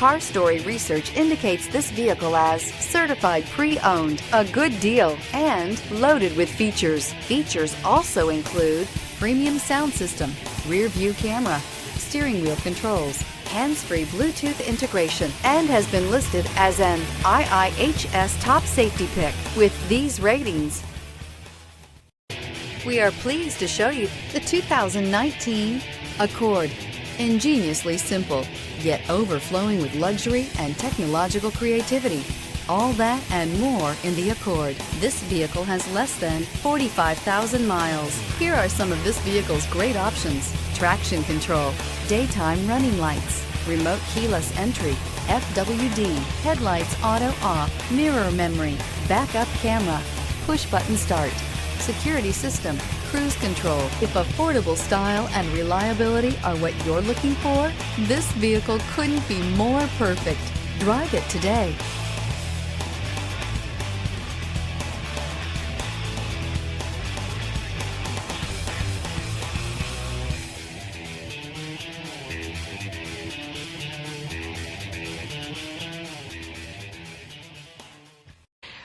Car Story research indicates this vehicle as certified pre-owned, a good deal, and loaded with features. Features also include premium sound system, rear view camera, steering wheel controls, hands-free Bluetooth integration, and has been listed as an IIHS top safety pick with these ratings. We are pleased to show you the 2019 Accord. Ingeniously simple, yet overflowing with luxury and technological creativity. All that and more in the Accord. This vehicle has less than 45,000 miles. Here are some of this vehicle's great options: traction control, daytime running lights, remote keyless entry, FWD, headlights auto off, mirror memory, backup camera, push button start, security system, cruise control. If affordable style and reliability are what you're looking for, this vehicle couldn't be more perfect. Drive it today.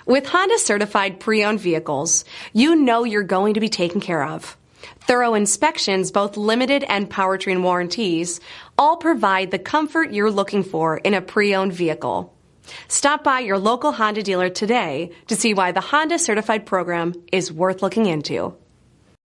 With Honda certified pre-owned vehicles, you know you're going to be taken care of. Thorough inspections, both limited and powertrain warranties, all provide the comfort you're looking for in a pre-owned vehicle. Stop by your local Honda dealer today to see why the Honda certified program is worth looking into.